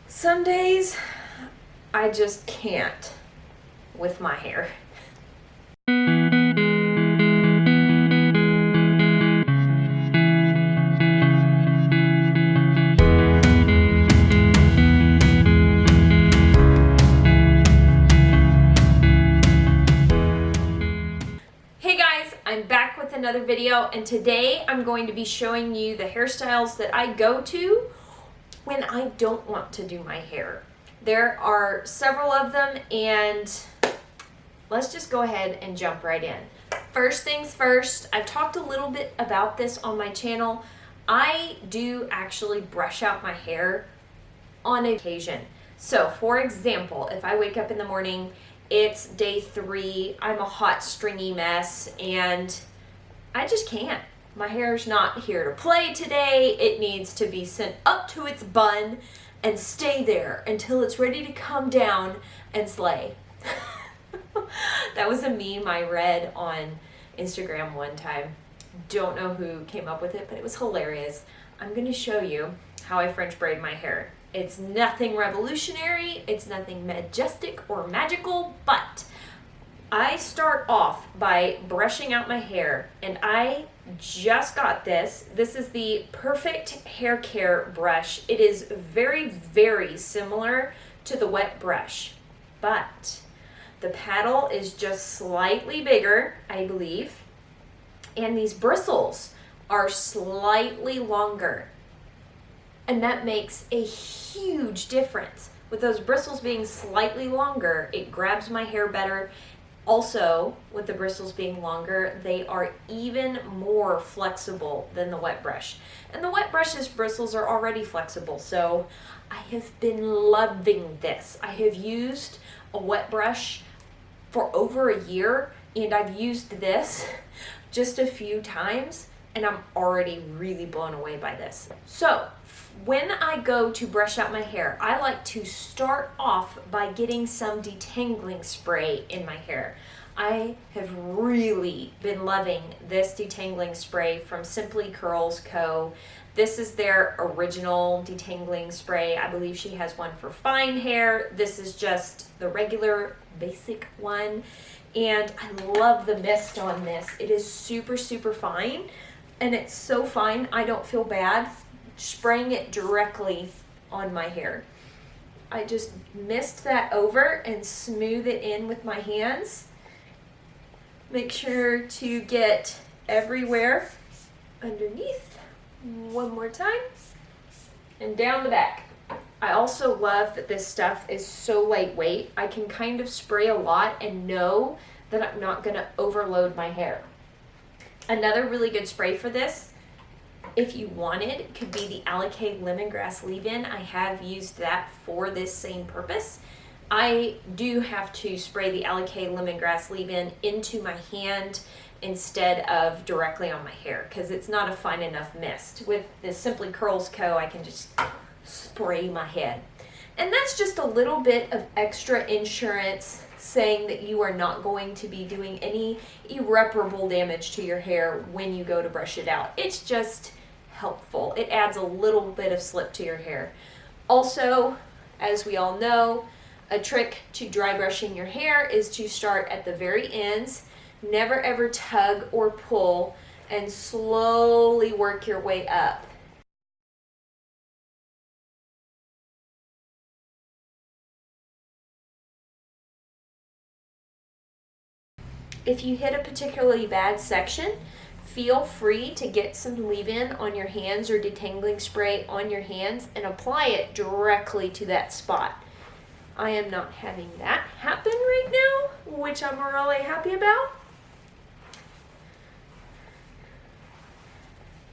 Some days I just can't with my hair. Hey guys, I'm back with another video, and today I'm going to be showing you the hairstyles that I go to when I don't want to do my hair. There are several of them, and let's just go ahead and jump right in. First things first, I've talked a little bit about this on my channel. I do actually brush out my hair on occasion. So for example, if I wake up in the morning, it's day 3, I'm a hot stringy mess, and I just can't. My hair's not here to play today. It needs to be sent up to its bun and stay there until it's ready to come down and slay. That was a meme I read on Instagram one time. Don't know who came up with it, but it was hilarious. I'm gonna show you how I French braid my hair. It's nothing revolutionary, it's nothing majestic or magical, but I start off by brushing out my hair, and I just got this. This is the Perfect Hair Care brush. It is very, very similar to the wet brush, but the paddle is just slightly bigger, I believe, and these bristles are slightly longer, and that makes a huge difference. With those bristles being slightly longer, it grabs my hair better. Also, with the bristles being longer, they are even more flexible than the wet brush. And the wet brush's bristles are already flexible, so I have been loving this. I have used a wet brush for over a year, and I've used this just a few times, and I'm already really blown away by this. So when I go to brush out my hair, I like to start off by getting some detangling spray in my hair. I have really been loving this detangling spray from Simply Curls Co. This is their original detangling spray. I believe she has one for fine hair. This is just the regular basic one, and I love the mist on this. It is super, super fine, and it's so fine I don't feel bad spraying it directly on my hair. I just mist that over and smooth it in with my hands. Make sure to get everywhere underneath. One more time. And down the back. I also love that this stuff is so lightweight. I can kind of spray a lot and know that I'm not going to overload my hair. Another really good spray for this, if you wanted, could be the Alakay lemongrass leave-in. I have used that for this same purpose. I do have to spray the Alakay lemongrass leave-in into my hand instead of directly on my hair, because it's not a fine enough mist. With the Simply Curls Co., I can just spray my head. And that's just a little bit of extra insurance saying that you are not going to be doing any irreparable damage to your hair when you go to brush it out. It's just helpful. It adds a little bit of slip to your hair. Also, as we all know, a trick to dry brushing your hair is to start at the very ends, never ever tug or pull, and slowly work your way up. If you hit a particularly bad section, feel free to get some leave-in on your hands or detangling spray on your hands and apply it directly to that spot. I am not having that happen right now, which I'm really happy about.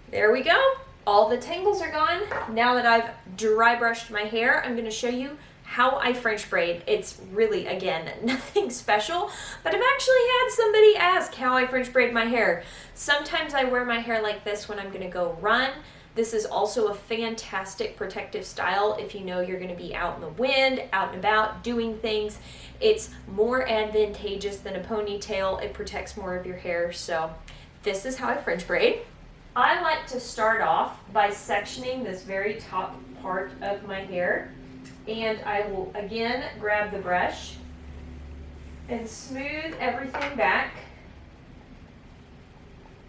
There we go. All the tangles are gone. Now that I've dry brushed my hair, I'm going to show you how I French braid. It's really, again, nothing special, but I've actually had somebody ask how I French braid my hair. Sometimes I wear my hair like this when I'm gonna go run. This is also a fantastic protective style if you know you're gonna be out in the wind, out and about, doing things. It's more advantageous than a ponytail. It protects more of your hair, so this is how I French braid. I like to start off by sectioning this very top part of my hair And I will again grab the brush and smooth everything back.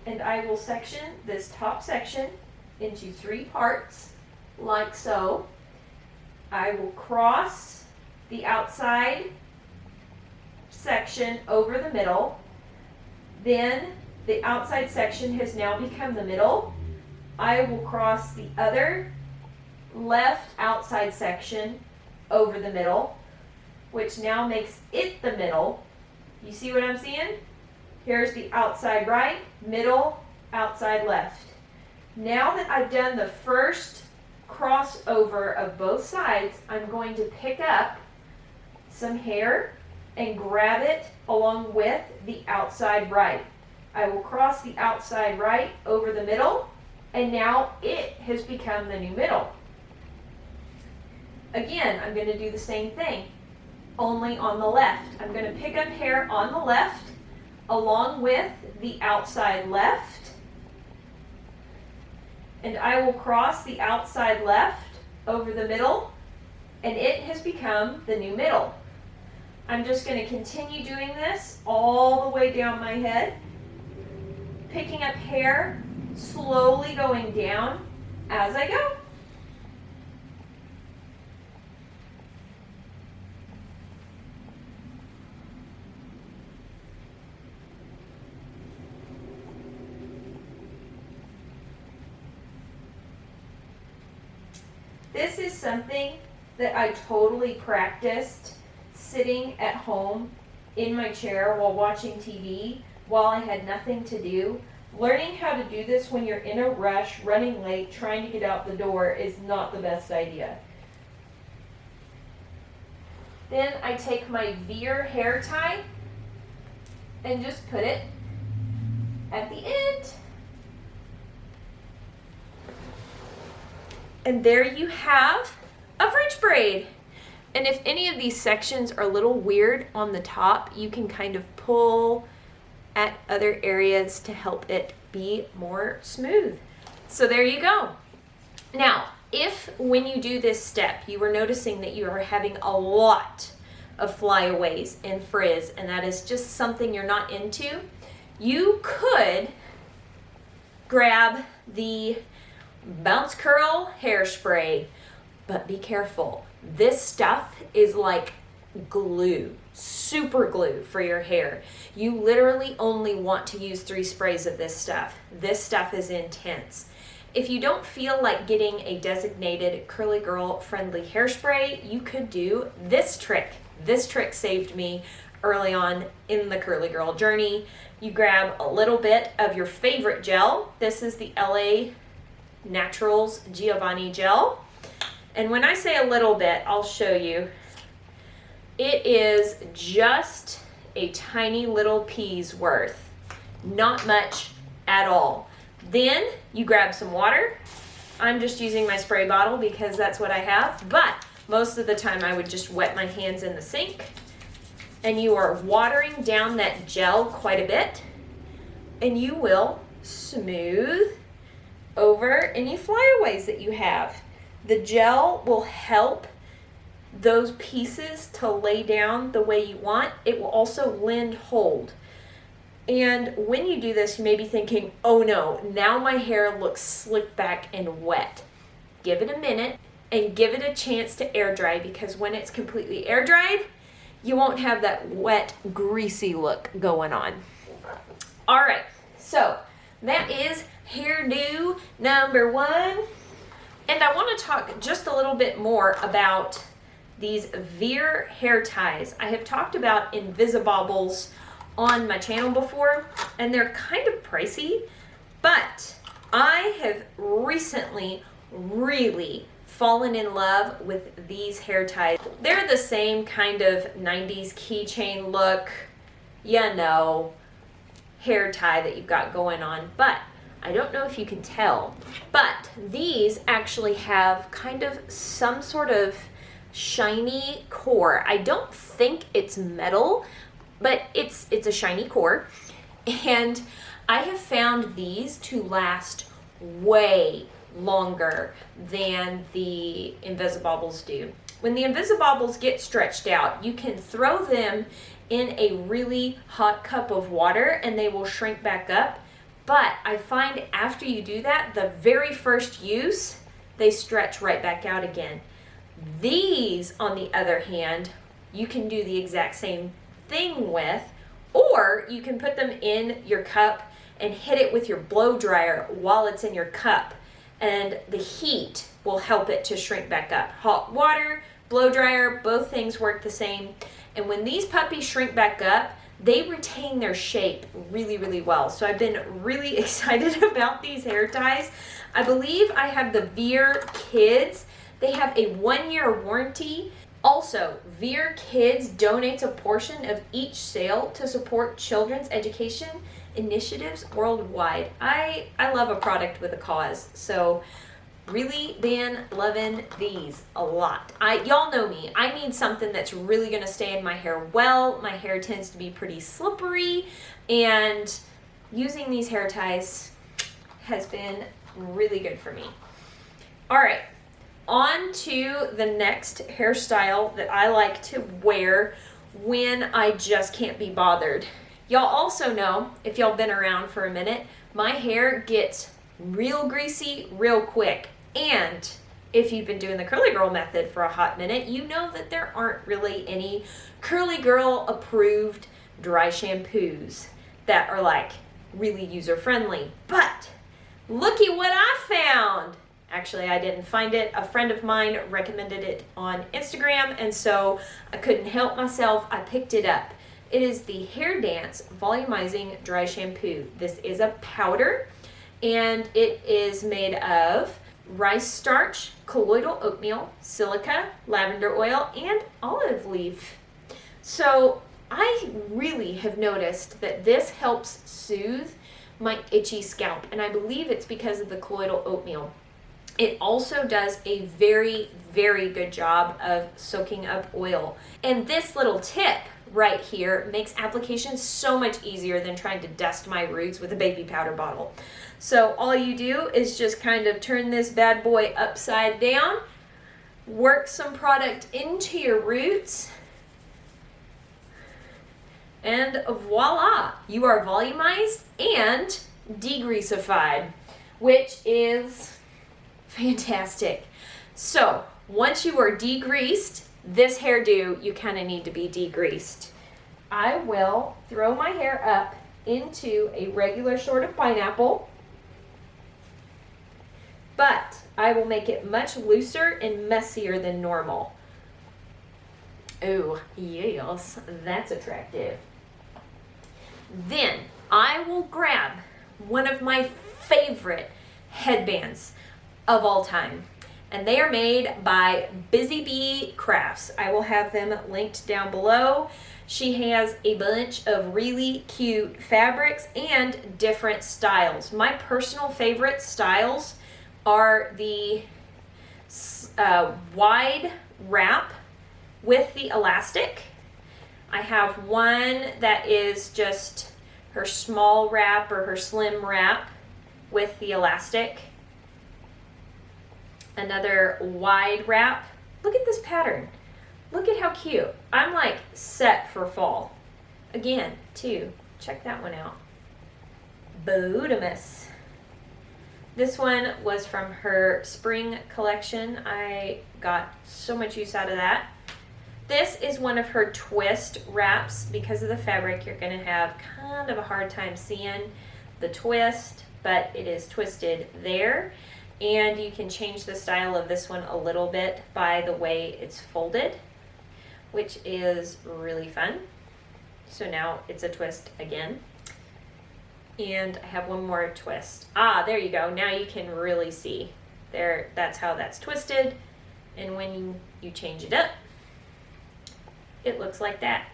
And I will section this top section into 3 parts, like so. I will cross the outside section over the middle. Then the outside section has now become the middle. I will cross the other left outside section over the middle, which now makes it the middle. You see what I'm seeing? Here's the outside right, middle, outside left. Now that I've done the first crossover of both sides, I'm going to pick up some hair and grab it along with the outside right. I will cross the outside right over the middle, and now it has become the new middle. Again, I'm going to do the same thing, only on the left. I'm going to pick up hair on the left along with the outside left, and I will cross the outside left over the middle, and it has become the new middle. I'm just going to continue doing this all the way down my head, picking up hair, slowly going down as I go. This is something that I totally practiced sitting at home in my chair while watching TV while I had nothing to do. Learning how to do this when you're in a rush, running late, trying to get out the door is not the best idea. Then I take my veer hair tie and just put it at the end. And there you have a French braid. And if any of these sections are a little weird on the top, you can kind of pull at other areas to help it be more smooth. So there you go. Now, if when you do this step, you are noticing that you are having a lot of flyaways and frizz, and that is just something you're not into, you could grab the Bounce Curl hairspray, but be careful. This stuff is like glue, super glue for your hair. You literally only want to use 3 sprays of this stuff. This stuff is intense. If you don't feel like getting a designated curly girl friendly hairspray, you could do this trick. This trick saved me early on in the curly girl journey. You grab a little bit of your favorite gel. This is the LA Naturals Giovanni gel. And when I say a little bit, I'll show you. It is just a tiny little pea's worth. Not much at all. Then you grab some water. I'm just using my spray bottle because that's what I have, but most of the time I would just wet my hands in the sink. And you are watering down that gel quite a bit, and you will smooth over any flyaways that you have. The gel will help those pieces to lay down the way you want. It will also lend hold. And when you do this, you may be thinking, oh no, now my hair looks slicked back and wet. Give it a minute and give it a chance to air dry, because when it's completely air dried, you won't have that wet, greasy look going on. All right, so that is hairdo number 1. And I want to talk just a little bit more about these veer hair ties. I have talked about Invisibobbles on my channel before, and they're kind of pricey, but I have recently really fallen in love with these hair ties. They're the same kind of 90s keychain look, you know, hair tie that you've got going on, but I don't know if you can tell, but these actually have kind of some sort of shiny core. I don't think it's metal, but it's a shiny core, and I have found these to last way longer than the Invisibobbles do. When the Invisibobbles get stretched out, you can throw them in a really hot cup of water and they will shrink back up. But I find after you do that, the very first use, they stretch right back out again. These, on the other hand, you can do the exact same thing with, or you can put them in your cup and hit it with your blow dryer while it's in your cup, and the heat will help it to shrink back up. Hot water, blow dryer, both things work the same. And when these puppies shrink back up, they retain their shape really, really well. So I've been really excited about these hair ties. I believe I have the Veer Kids. They have a 1-year warranty. Also, Veer Kids donates a portion of each sale to support children's education initiatives worldwide. I love a product with a cause. So really been loving these a lot. Y'all know me. I need something that's really going to stay in my hair well. My hair tends to be pretty slippery, and using these hair ties has been really good for me. All right, on to the next hairstyle that I like to wear when I just can't be bothered. Y'all also know, if y'all been around for a minute, my hair gets real greasy real quick. And if you've been doing the curly girl method for a hot minute, you know that there aren't really any curly girl approved dry shampoos that are like really user friendly. But looky what I found. Actually, I didn't find it. A friend of mine recommended it on Instagram, and so I couldn't help myself. I picked it up. It is the Hair Dance Volumizing Dry Shampoo. This is a powder, and it is made of rice starch, colloidal oatmeal, silica, lavender oil, and olive leaf. So I really have noticed that this helps soothe my itchy scalp, and I believe it's because of the colloidal oatmeal. It also does a very, very good job of soaking up oil. And this little tip right here makes application so much easier than trying to dust my roots with a baby powder bottle. So all you do is just kind of turn this bad boy upside down, work some product into your roots, and voila, you are volumized and degreasified, which is fantastic. So once you are degreased, this hairdo, you kind of need to be degreased. I will throw my hair up into a regular sort of pineapple, but I will make it much looser and messier than normal. Oh, yes, that's attractive. Then I will grab one of my favorite headbands of all time, and they are made by Busy Bee Crafts. I will have them linked down below. She has a bunch of really cute fabrics and different styles. My personal favorite styles are the wide wrap with the elastic. I have one that is just her small wrap or her slim wrap with the elastic. Another wide wrap. Look at this pattern. Look at how cute. I'm like set for fall. Again, too, check that one out. Bodamus. This one was from her spring collection. I got so much use out of that. This is one of her twist wraps. Because of the fabric, you're going to have kind of a hard time seeing the twist, but it is twisted there. And you can change the style of this one a little bit by the way it's folded, which is really fun. So now it's a twist again. And I have one more twist. Ah, there you go. Now you can really see. There, that's how that's twisted. And when you change it up, it looks like that.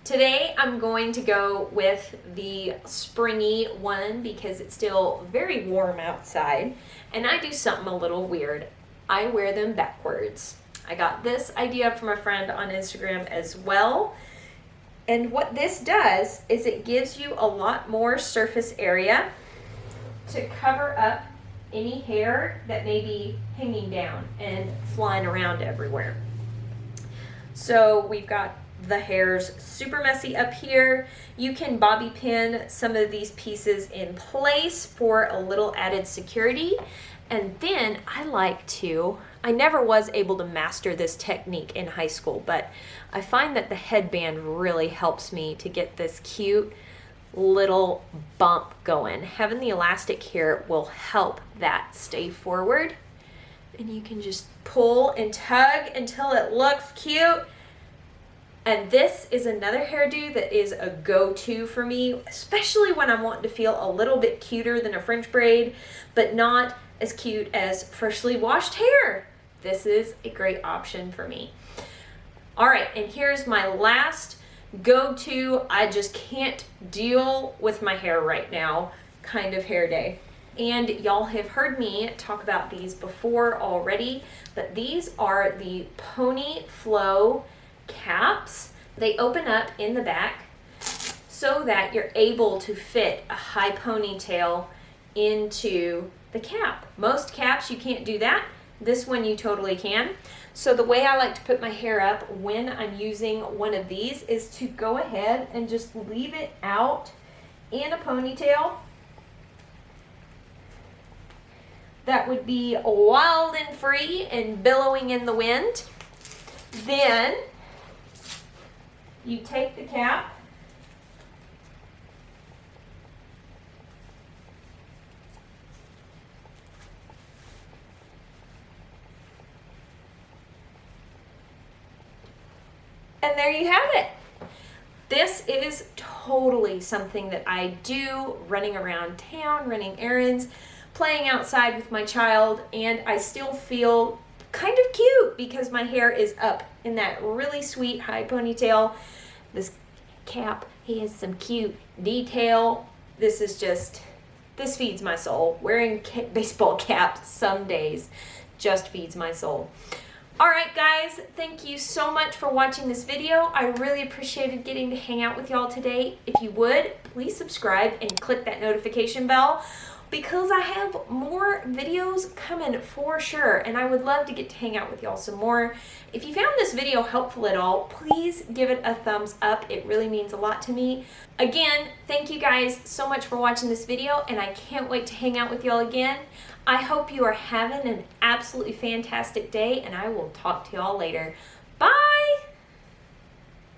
Today I'm going to go with the springy one because it's still very warm outside, and I do something a little weird. I wear them backwards. I got this idea from a friend on Instagram as well, and what this does is it gives you a lot more surface area to cover up any hair that may be hanging down and flying around everywhere. So we've got the hairs super messy up here. You can bobby pin some of these pieces in place for a little added security. And then I never was able to master this technique in high school, but I find that the headband really helps me to get this cute little bump going. Having the elastic here will help that stay forward. And you can just pull and tug until it looks cute. And this is another hairdo that is a go-to for me, especially when I'm wanting to feel a little bit cuter than a French braid, but not as cute as freshly washed hair. This is a great option for me. All right, and here's my last go-to, I just can't deal with my hair right now kind of hair day. And y'all have heard me talk about these before already, but these are the pony flow caps. They open up in the back so that you're able to fit a high ponytail into the cap. Most caps you can't do that. This one you totally can. So the way I like to put my hair up when I'm using one of these is to go ahead and just leave it out in a ponytail. That would be wild and free and billowing in the wind. Then you take the cap and there you have it. This is totally something that I do running around town, running errands, playing outside with my child, and I still feel kind of cute because my hair is up in that really sweet high ponytail. This cap, he has some cute detail. This feeds my soul. Wearing baseball caps some days just feeds my soul. All right, guys, thank you so much for watching this video. I really appreciated getting to hang out with y'all today. If you would, please subscribe and click that notification bell because I have more videos coming for sure, and I would love to get to hang out with y'all some more. If you found this video helpful at all, please give it a thumbs up. It really means a lot to me. Again, thank you guys so much for watching this video, and I can't wait to hang out with y'all again. I hope you are having an absolutely fantastic day, and I will talk to y'all later.